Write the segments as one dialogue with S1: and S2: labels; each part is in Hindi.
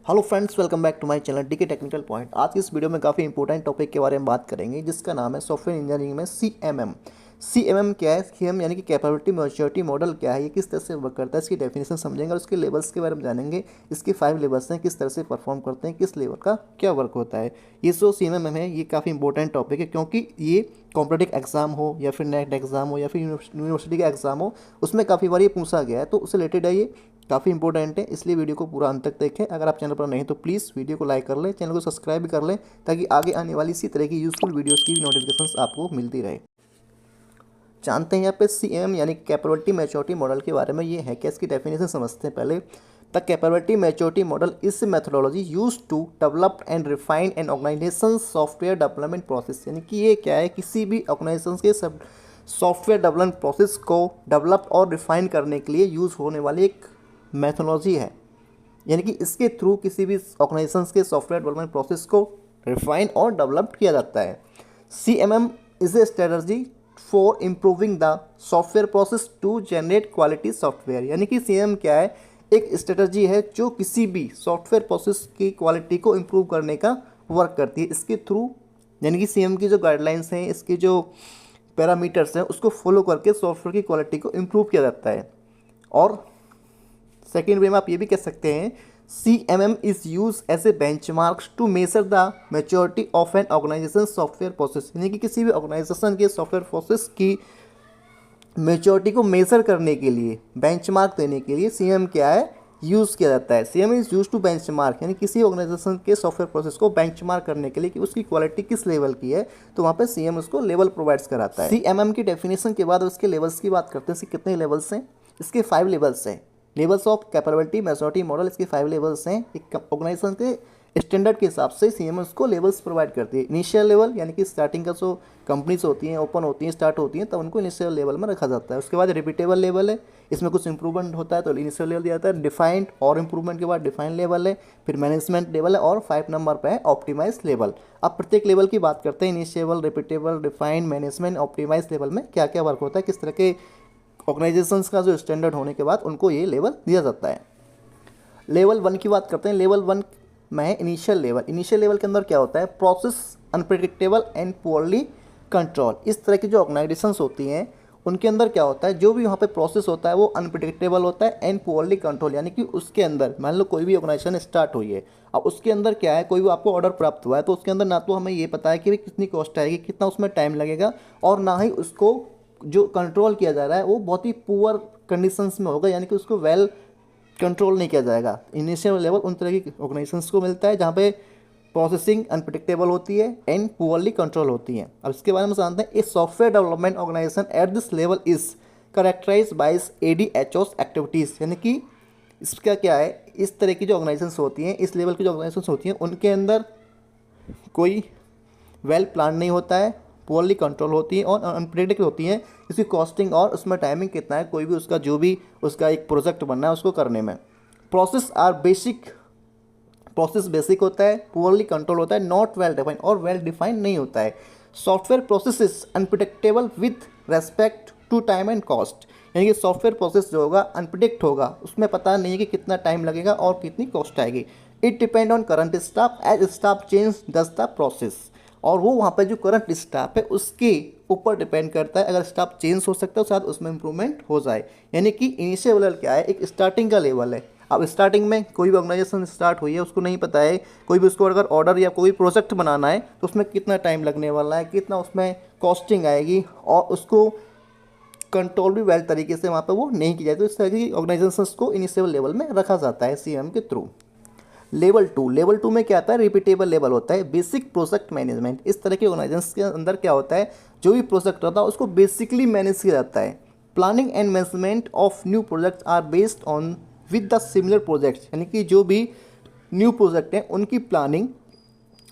S1: Hello friends, welcome back to my channel DK technical point. आज की इस वीडियो में काफ़ी इंपॉर्टेंट टॉपिक के बारे में बात करेंगे जिसका नाम है सॉफ्टवेयर इंजीनियरिंग में सीएमएम। सीएमएम क्या है? सीएम यानी कि कैपेबिलिटी मैच्योरिटी मॉडल क्या है, ये किस तरह से वर्क करता है, इसकी डेफिनेशन समझेंगे और उसके लेवल्स के बारे में जानेंगे। इसके 5 लेवल्स हैं, किस तरह से परफॉर्म करते हैं, किस लेवल का क्या वर्क होता है। ये जो सीएमएम है ये काफ़ी इंपॉर्टेंट टॉपिक है क्योंकि ये कॉम्पिटिटिव एग्जाम हो या फिर नेट एग्जाम हो या फिर यूनिवर्सिटी का एग्जाम हो, उसमें काफ़ी बार ये पूछा गया है, तो उससे रिलेटेड है ये, काफ़ी इंपॉर्टेंट है। इसलिए वीडियो को पूरा अंत तक देखें। अगर आप चैनल पर नहीं तो प्लीज़ वीडियो को लाइक कर लें, चैनल को सब्सक्राइब भी कर लें ताकि आगे आने वाली इसी तरह की यूजफुल वीडियोस की नोटिफिकेशंस आपको मिलती रहे। जानते हैं यहाँ पे सीएम यानी कैपेबिलिटी मैच्योरिटी मॉडल के बारे में। ये है क्या, इसकी डेफिनेशन समझते हैं पहले। The capability maturity model is methodology use to develop and refine an organisation software development process. यानी कि ये क्या है, किसी भी ऑर्गेनाइजेशन के सब सॉफ्टवेयर डेवलपमेंट प्रोसेस को डेवलप और रिफाइन करने के लिए यूज़ होने वाली एक मैथोलॉजी है। यानी कि इसके थ्रू किसी भी ऑर्गेनाइजेशन के सॉफ्टवेयर डेवलपमेंट प्रोसेस को रिफाइन और डेवलप किया जाता है। CMM is a strategy for improving the software process to generate quality software. यानी कि CMM क्या है, एक स्ट्रेटजी है जो किसी भी सॉफ्टवेयर प्रोसेस की क्वालिटी को इम्प्रूव करने का वर्क करती है। इसके थ्रू यानी कि CMM की जो गाइडलाइंस हैं, इसके जो पैरामीटर्स हैं, उसको फॉलो करके सॉफ्टवेयर की क्वालिटी को इम्प्रूव किया जाता है। और सेकेंड वे में आप ये भी कह सकते हैं, CMM is use as a benchmark to measure the maturity of an organisation software process. यानी कि किसी भी ऑर्गेनाइजेशन के सॉफ्टवेयर प्रोसेस की मैच्योरिटी को मेजर करने के लिए, बेंचमार्क देने के लिए CMM क्या है, यूज़ किया जाता है। CMM is use to benchmark, यानी किसी ऑर्गेनाइजेशन के सॉफ्टवेयर प्रोसेस को बेंचमार्क करने के लिए कि उसकी क्वालिटी किस लेवल की है, तो वहाँ पे CMM उसको लेवल प्रोवाइड्स कराता है। CMM की डेफिनेशन के बाद उसके लेवल्स की बात करते हैं। इसके कितने लेवल्स हैं? इसके 5 लेवल्स हैं। Levels of capability maturity model, इसके 5 लेवल्स हैं। एक ऑर्गेनाइजेशन के स्टैंडर्ड के हिसाब से CMM उसको लेवल्स प्रोवाइड करती है। इनिशियल लेवल यानी कि स्टार्टिंग का जो कंपनीज होती हैं, ओपन होती हैं, स्टार्ट होती हैं, तब उनको इनिशियल लेवल में रखा जाता है। उसके बाद रिपीटेबल लेवल है, इसमें कुछ इंप्रूवमेंट होता है तो इनिशियल लेवल दिया जाता है। डिफाइंड और इंप्रूवमेंट के बाद डिफाइंड लेवल है, फिर मैनेजमेंट लेवल है और 5 नंबर पे है ऑप्टिमाइज लेवल। अब प्रत्येक लेवल की बात करते हैं। Initial, repeatable, defined, management, optimise level में क्या क्या वर्क होता है, किस तरह के ऑर्गेनाइजेशंस का जो स्टैंडर्ड होने के बाद उनको ये लेवल दिया जाता है। लेवल 1 की बात करते हैं। लेवल 1 में है इनिशियल लेवल। इनिशियल लेवल के अंदर क्या होता है, process unpredictable and poorly control. इस तरह की जो ऑर्गेनाइजेशंस होती हैं उनके अंदर क्या होता है, जो भी वहाँ पे प्रोसेस होता है वो अनप्रेडिक्टेबल होता है एंड पुअरली कंट्रोल। यानी कि उसके अंदर मान लो कोई भी ऑर्गेनाइजेशन स्टार्ट हुई है, अब उसके अंदर क्या है, कोई भी आपको ऑर्डर प्राप्त हुआ है तो उसके अंदर ना तो हमें ये पता है कि भाई कितनी कॉस्ट आएगी, कितना उसमें टाइम लगेगा, और ना ही उसको जो कंट्रोल किया जा रहा है वो बहुत ही पुअर कंडीशंस में होगा, यानी कि उसको वेल कंट्रोल नहीं किया जाएगा। इनिशियल लेवल उन तरह की ऑर्गेनाइजेशंस को मिलता है जहाँ पे प्रोसेसिंग अनप्रेडिक्टेबल होती है एंड पुअरली कंट्रोल होती है। अब इसके बारे में जानते हैं। A software development organisation at this level is characterise by ADHO's activities. यानी कि इसका क्या है, इस तरह की जो ऑर्गेनाइजेशंस होती हैं, इस लेवल की जो ऑर्गेनाइजेशंस होती हैं, उनके अंदर कोई वेल प्लान नहीं होता है, पुअरली कंट्रोल होती है और अनप्रेडिक्टेबल होती हैं। इसकी कॉस्टिंग और उसमें टाइमिंग कितना है, कोई भी उसका जो भी उसका एक प्रोजेक्ट बनना है उसको करने में। प्रोसेस बेसिक होता है, पुअरली कंट्रोल होता है, नॉट वेल डिफाइंड और वेल डिफाइंड नहीं होता है। Software process is unpredictable with respect to time and cost. यानी कि सॉफ्टवेयर प्रोसेस जो होगा अनप्रिडिक्ट होगा, उसमें पता नहीं है कि कितना टाइम लगेगा और कितनी कॉस्ट आएगी। It depend on current staff as staff change does the process. और वो वहाँ पे जो करंट स्टाफ है उसके ऊपर डिपेंड करता है। अगर स्टाफ चेंज हो सकता है तो शायद उसमें इंप्रूवमेंट हो जाए। यानी कि इनिशियल लेवल क्या है, एक स्टार्टिंग का लेवल है। अब स्टार्टिंग में कोई भी ऑर्गेनाइजेशन स्टार्ट हुई है, उसको नहीं पता है, कोई भी उसको अगर ऑर्डर या कोई प्रोजेक्ट बनाना है तो उसमें कितना टाइम लगने वाला है, कितना उसमें कॉस्टिंग आएगी, और उसको कंट्रोल भी वेल तरीके से वहाँ पर वो नहीं की जाए। तो इस तरह की ऑर्गेनाइजेशंस को इनिशियल लेवल में रखा जाता है CMM के थ्रू। लेवल 2 में क्या आता है, रिपीटेबल लेवल होता है, बेसिक प्रोजेक्ट मैनेजमेंट। इस तरह के ऑर्गेनाइजेशंस के अंदर क्या होता है, जो भी प्रोजेक्ट होता है उसको बेसिकली मैनेज किया जाता है। Planning and management of new projects are based on with the similar projects. यानी कि जो भी न्यू प्रोजेक्ट हैं उनकी प्लानिंग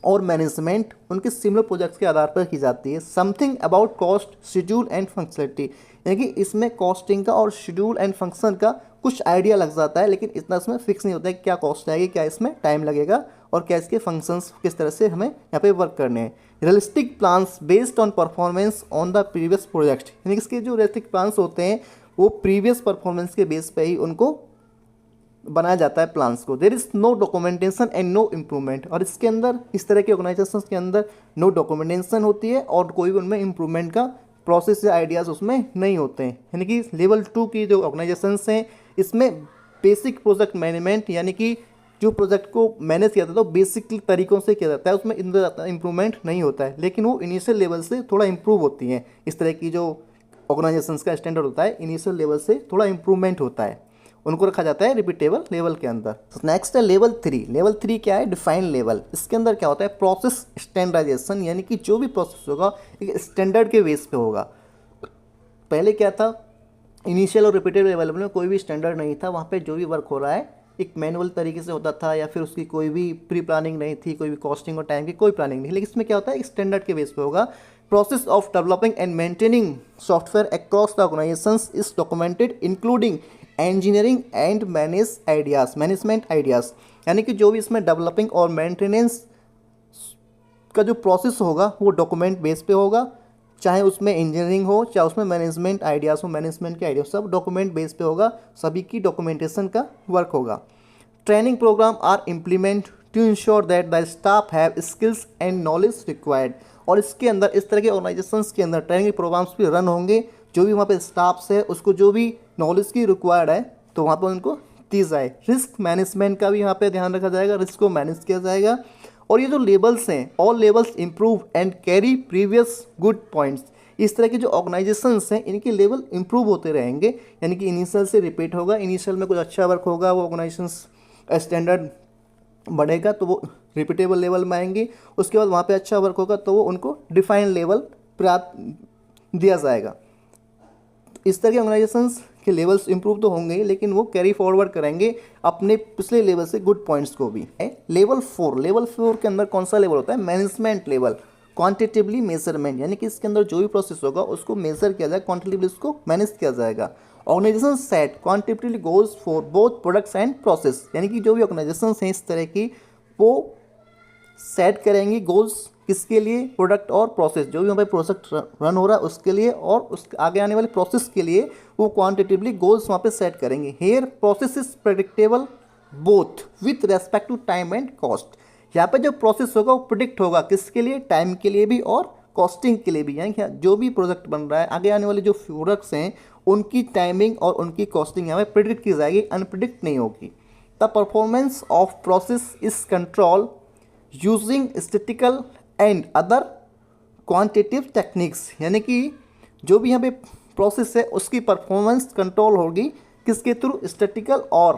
S1: और मैनेजमेंट उनके सिमिलर प्रोजेक्ट्स के आधार पर की जाती है। Something about cost, schedule and functionality. यानी कि इसमें कॉस्टिंग का और शेड्यूल एंड फंक्शन का कुछ आइडिया लग जाता है, लेकिन इतना इसमें फिक्स नहीं होता है कि क्या कॉस्ट आएगी, क्या इसमें टाइम लगेगा और क्या इसके फंक्शंस किस तरह से हमें यहाँ पे वर्क करने हैं। Realistic plans based on performance on the previous project. यानी कि इसके जो रियलिस्टिक प्लान्स होते हैं वो प्रीवियस परफॉर्मेंस के बेस पे ही उनको बनाया जाता है प्लान्स को। There is no documentation and no improvement, और इसके अंदर इस तरह के ऑर्गेनाइजेशन के अंदर नो डॉक्यूमेंटेशन होती है और कोई भी उनमें इम्प्रूवमेंट का प्रोसेस या आइडियाज़ उसमें नहीं होते हैं। यानी कि लेवल 2 की जो ऑर्गेनाइजेशंस हैं इसमें बेसिक प्रोजेक्ट मैनेजमेंट, यानी कि जो प्रोजेक्ट को मैनेज किया जाता है तो बेसिक तरीकों से किया जाता है, उसमें इम्प्रूवमेंट नहीं होता है, लेकिन वो इनिशियल लेवल से थोड़ा इम्प्रूव होती हैं। इस तरह की जो ऑर्गेनाइजेशंस का स्टैंडर्ड होता है इनिशियल लेवल से थोड़ा इम्प्रूवमेंट होता है, उनको रखा जाता है रिपीटेबल लेवल के अंदर। नेक्स्ट है लेवल 3। लेवल 3 क्या है? Defined level. इसके अंदर क्या होता है? प्रोसेस स्टैंडर्डाइजेशन, यानी कि जो भी प्रोसेस होगा एक स्टैंडर्ड के बेस पे होगा। पहले क्या था, इनिशियल और रिपीटेबल लेवल में कोई भी स्टैंडर्ड नहीं था, वहाँ पे जो भी वर्क हो रहा है एक मैनुअल तरीके से होता था, या फिर उसकी कोई भी प्री प्लानिंग नहीं थी, कोई भी कॉस्टिंग और टाइम की कोई प्लानिंग नहीं। लेकिन इसमें क्या होता है, एक स्टैंडर्ड के बेस पे होगा। Process of developing and maintaining software across the organisations is documented including engineering and management ideas, यानी कि जो भी इसमें डेवलपिंग और मेंटेनेंस का जो प्रोसेस होगा वो डॉक्यूमेंट बेस पे होगा, चाहे उसमें इंजीनियरिंग हो चाहे उसमें मैनेजमेंट आइडियाज़ हो, मैनेजमेंट के आइडिया सब डॉक्यूमेंट बेस पे होगा, सभी की डॉक्यूमेंटेशन का वर्क होगा। Training programme are implement to ensure that the staff have skills and knowledge required, और इसके अंदर इस तरह के ऑर्गेनाइजेशंस के अंदर ट्रेनिंग प्रोग्राम्स भी रन होंगे, जो भी वहाँ पे स्टाफ्स है उसको जो भी नॉलेज की रिक्वायर्ड है तो वहाँ पर उनको दी जाए। रिस्क मैनेजमेंट का भी यहाँ पे ध्यान रखा जाएगा, रिस्क को मैनेज किया जाएगा। और ये जो लेवल्स हैं, all levels improve and carry previous good points, इस तरह के जो ऑर्गेनाइजेशंस हैं इनके लेवल इंप्रूव होते रहेंगे, यानी कि इनिशियल से रिपीट होगा, इनिशियल में कुछ अच्छा वर्क होगा, वो ऑर्गेनाइजेशंस स्टैंडर्ड बढ़ेगा तो वो रिपीटेबल लेवल में आएंगे, उसके बाद वहाँ पे अच्छा वर्क होगा तो वो उनको डिफाइंड लेवल प्राप्त दिया जाएगा। इस तरह के ऑर्गेनाइजेशंस के लेवल्स इंप्रूव तो होंगे लेकिन वो कैरी फॉरवर्ड करेंगे अपने पिछले लेवल से गुड पॉइंट्स को भी। लेवल 4, लेवल 4 के अंदर कौन सा लेवल होता है? Management level. क्वांटिटेटिवली मेजरमेंट, यानी कि इसके अंदर जो भी प्रोसेस होगा उसको मेजर किया जाएगा, क्वांटिटेटिवली उसको मैनेज किया जाएगा। Organisation set quantitatively goals for both products and process, यानी कि जो भी ऑर्गेनाइजेशन हैं इस तरह की वो सेट करेंगी गोल्स किसके लिए? प्रोडक्ट और प्रोसेस, जो भी हमारे प्रोजेक्ट रन हो रहा है उसके लिए और उस आगे आने वाले प्रोसेस के लिए वो क्वांटिटेटिवली गोल्स वहाँ पे सेट करेंगे। Here process is predictable both with respect to time and cost, यहाँ पे जो प्रोसेस होगा वो प्रिडिक्ट होगा किसके लिए? टाइम के लिए भी और कॉस्टिंग के लिए भी, यानी कि जो भी प्रोजेक्ट बन रहा है आगे आने वाले जो प्रोडक्ट्स हैं उनकी टाइमिंग और उनकी कॉस्टिंग यहाँ पे प्रिडिक्ट की जाएगी, अनप्रिडिक्ट नहीं होगी। The performance of process is control using statistical and other quantitative techniques, यानी कि जो भी यहाँ पे प्रोसेस है उसकी परफॉर्मेंस कंट्रोल होगी किसके थ्रू? स्टैटिकल और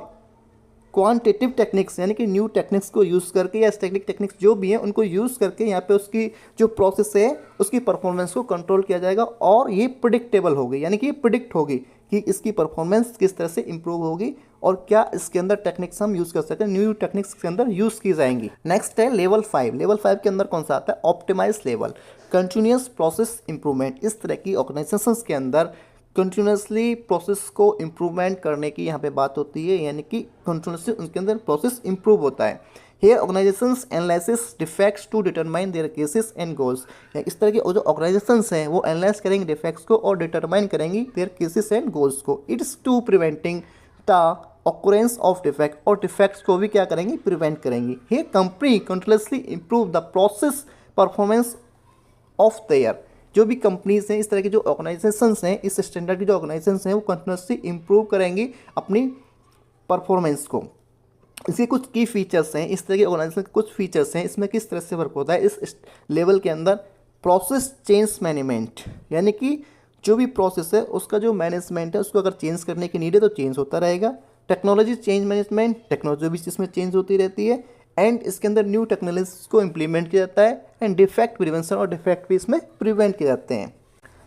S1: क्वांटिटेटिव टेक्निक्स, यानी कि न्यू टेक्निक्स को यूज़ करके या स्टैटिक टेक्निक्स जो भी हैं उनको यूज़ करके यहाँ पे उसकी जो प्रोसेस है उसकी परफॉर्मेंस को कंट्रोल किया जाएगा और ये प्रिडिक्टेबल होगी, यानी कि ये प्रिडिक्ट होगी कि इसकी परफॉर्मेंस किस तरह से इंप्रूव होगी और क्या इसके अंदर टेक्निक्स हम यूज़ कर सकते हैं, न्यू टेक्निक्स के अंदर यूज़ की जाएंगी। नेक्स्ट है लेवल 5। लेवल 5 के अंदर कौन सा आता है? Optimise level, continuous process improvement. इस तरह की ऑर्गेनाइजेशंस के अंदर कंटिन्यूसली प्रोसेस को इम्प्रूवमेंट करने की यहाँ पे बात होती है, यानी कि कंटिन्यूसली उनके अंदर प्रोसेस इंप्रूव होता है। Here organisations analysis defects to determine their causes and goals, इस तरह के जो ऑर्गेनाइजेशंस हैं वो एनालाइज करेंगे डिफेक्ट्स को और डिटरमाइन करेंगी देयर केसेस एंड गोल्स को। It's to preventing the occurrence of defect, और डिफेक्ट्स को भी क्या करेंगी? प्रिवेंट करेंगी। Here company continuously improve the process performance of their, जो भी कंपनीज हैं इस तरह के जो ऑर्गेनाइजेशंस हैं इस स्टैंडर्ड की जो ऑर्गेनाइजेशंस हैं वो कंटिन्यूसली इंप्रूव करेंगी अपनी परफॉर्मेंस को। इसके कुछ की फीचर्स हैं, इस तरह के ऑर्गेनाइजेशन के कुछ फीचर्स हैं, इसमें किस तरह से वर्क होता है इस लेवल के अंदर? प्रोसेस चेंज मैनेजमेंट, यानी कि जो भी प्रोसेस है उसका जो मैनेजमेंट है उसको अगर चेंज करने की नीड है तो चेंज होता रहेगा। टेक्नोलॉजी चेंज मैनेजमेंट, टेक्नोलॉजी भी इसमें चेंज होती रहती है एंड इसके अंदर न्यू टेक्नोलॉजी को इम्प्लीमेंट किया जाता है एंड डिफेक्ट प्रिवेंशन और डिफेक्ट भी इसमें प्रिवेंट किए जाते हैं।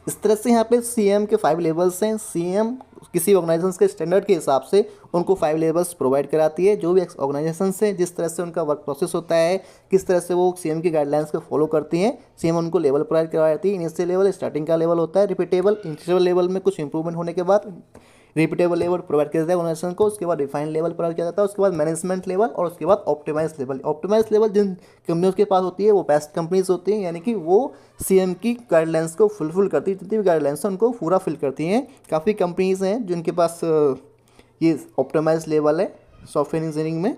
S1: इस तरह से यहाँ पे CM के 5 लेवल्स हैं। CM किसी ऑर्गेनाइजेशन के स्टैंडर्ड के हिसाब से उनको 5 लेवल्स प्रोवाइड कराती है। जो भी ऑर्गेनाइजेशन से जिस तरह से उनका वर्क प्रोसेस होता है, किस तरह से वो CM की गाइडलाइंस को फॉलो करती हैं, CM उनको लेवल प्रोवाइड करवाती है। इनिशियल लेवल स्टार्टिंग का लेवल होता है, रिपीटेबल इंटरवल लेवल में कुछ इंप्रूवमेंट होने के बाद रिपीटेबल लेवल प्रोवाइड किया जाता है ऑर्गेनाइजेशन को, उसके बाद रिफाइंड लेवल प्रोवाइड किया जाता है, उसके बाद मैनेजमेंट लेवल और उसके बाद ऑप्टिमाइज लेवल। ऑप्टिमाइज लेवल जिन कंपनियों के पास होती है वो बेस्ट कंपनीज होती हैं, यानी कि वो CM की गाइडलाइंस को फुलफिल करती है, जितनी भी गाइडलाइंस हैं उनको पूरा फिल करती हैं। काफ़ी कंपनीज हैं जिनके पास ये ऑप्टिमाइज लेवल है। सॉफ्टवेयर इंजीनियरिंग में।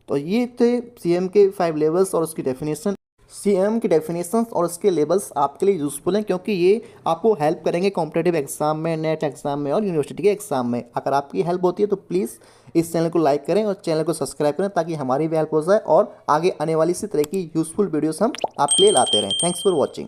S1: तो ये थे सीएम के 5 लेवल्स और उसकी डेफिनेशन। सीएम की डेफिनेशंस और उसके लेवल्स आपके लिए यूज़फुल हैं क्योंकि ये आपको हेल्प करेंगे कॉम्पिटेटिव एग्जाम में, नेट एग्जाम में और यूनिवर्सिटी के एग्जाम में। अगर आपकी हेल्प होती है तो प्लीज़ इस चैनल को लाइक करें और चैनल को सब्सक्राइब करें ताकि हमारी भी हेल्प हो जाए और आगे आने वाली इसी तरह की यूज़फुल वीडियोस हम आपके लिए लाते रहें। Thanks for watching.